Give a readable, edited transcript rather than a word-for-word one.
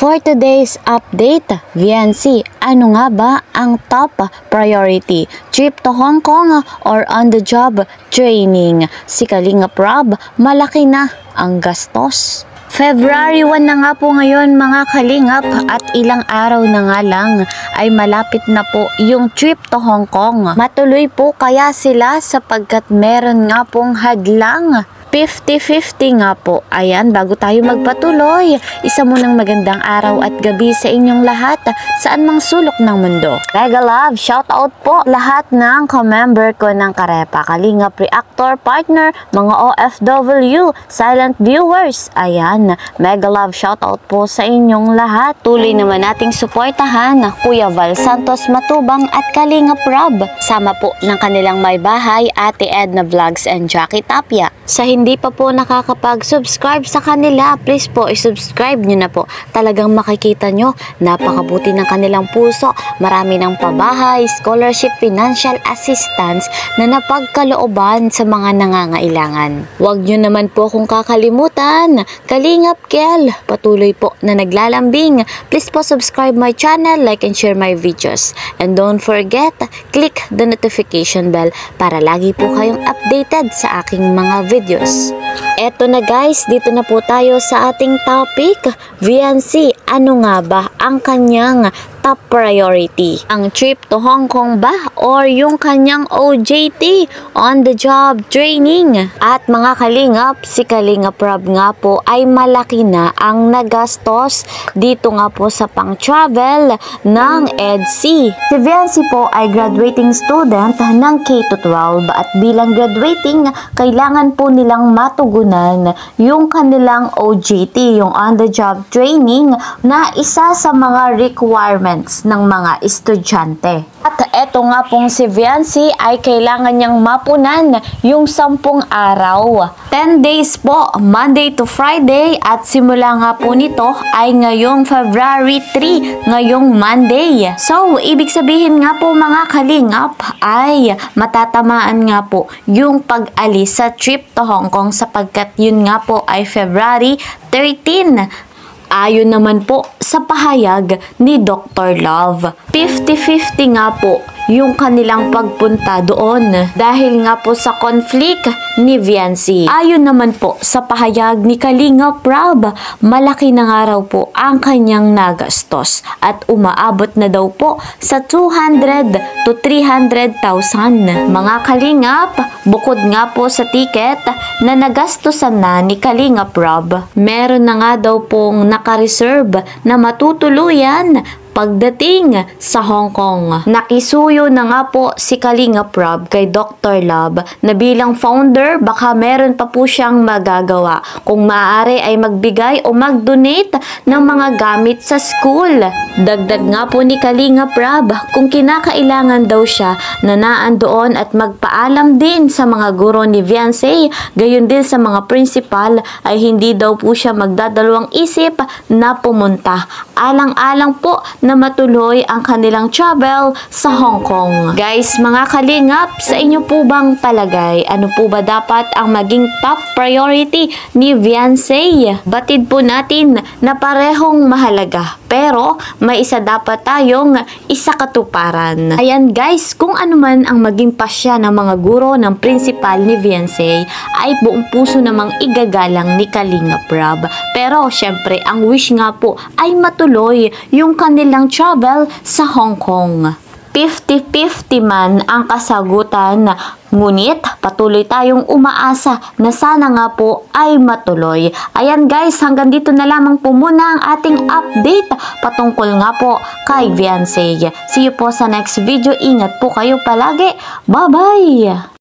For today's update, VNC, ano nga ba ang top priority? Trip to Hong Kong or on-the-job training? Si Kalingap Rob, malaki na ang gastos. February 1 na nga po ngayon mga kalingap at ilang araw na nga lang ay malapit na po yung trip to Hong Kong. Matuloy po kaya sila sapagkat meron nga pong hadlang. 50-50 nga po. Ayan, bago tayo magpatuloy, isa munang magandang araw at gabi sa inyong lahat saan mang sulok ng mundo. Mega love, shout out po lahat ng ka-member ko ng Karepa, Kalingap Reactor Partner, mga OFW, silent viewers. Ayan, mega love, shout out po sa inyong lahat. Tuloy naman nating suportahan Kuya Val Santos Matubang at Kalingap Rob. Sama po ng kanilang may bahay, Ate Edna Vlogs and Jackie Tapia. Sa hindi pa po nakakapag-subscribe sa kanila, please po i-subscribe nyo na po. Talagang makikita nyo, napakabuti ng kanilang puso. Marami ng pabahay, scholarship, financial assistance na napagkalooban sa mga nangangailangan. Huwag nyo naman po kung kakalimutan, Kalingap Kel, patuloy po na naglalambing. Please po subscribe my channel, like and share my videos. And don't forget, click the notification bell para lagi po kayong updated sa aking mga videos. Eto na guys, dito na po tayo sa ating topic. VNC, ano nga ba ang kanyang top priority? Ang trip to Hong Kong ba or yung kanyang OJT, on the job training? At mga kalingap, si Kalingap Rob nga po ay malaki na ang nagastos dito nga po sa pang-travel ng EDC. Si VNC po ay graduating student ng K-12 at bilang graduating, kailangan po nilang matugunan yung kanilang OJT, yung on-the-job training na isa sa mga requirements ng mga estudyante. At eto nga pong si VNC ay kailangan niyang mapunan yung 10 araw. 10 days po, Monday to Friday, at simula nga po nito ay ngayong February 3, ngayong Monday. So, ibig sabihin nga po mga kalingap ay matatamaan nga po yung pag-alis sa trip to Hong Kong sapagkat yun nga po ay February 13. Ayon naman po sa pahayag ni Dr. Love, 50-50 nga po yung kanilang pagpunta doon dahil nga po sa conflict ni VNC. Ayon naman po sa pahayag ni Kalingap Rob, malaki na nga raw po ang kanyang nagastos at umaabot na daw po sa 200 to 300,000. Mga kalingap, bukod nga po sa ticket na nagastosan na ni Kalingap Rob, meron na nga daw pong naka-reserve na matutuluyan pagdating sa Hong Kong. Nakisuyo na nga po si Kalingap Rob kay Dr. Love na bilang founder baka meron pa po siyang magagawa. Kung maaari ay magbigay o mag-donate ng mga gamit sa school. Dagdag nga po ni Kalingap Rob kung kinakailangan daw siya na naan doon at magpaalam din sa mga guro ni VNC, gayon din sa mga principal ay hindi daw po siya magdadalawang isip na pumunta. Alang-alang po na matuloy ang kanilang travel sa Hong Kong. Guys, mga kalingap, sa inyo po bang palagay, ano po ba dapat ang maging top priority ni VNC? Batid po natin na parehong mahalaga, pero may isa dapat tayong isakatuparan. Ayan guys, kung ano man ang maging pasya ng mga guro ng principal ni VNC, ay buong puso namang igagalang ni Kalingap Rob. Pero syempre, ang wish nga po ay matuloy yung kanilang travel sa Hong Kong. 50-50 man ang kasagutan, ngunit patuloy tayong umaasa na sana nga po ay matuloy. Ayan guys, hanggang dito na lamang po muna ang ating update patungkol nga po kay VNC. See you po sa next video. Ingat po kayo palagi. Bye-bye!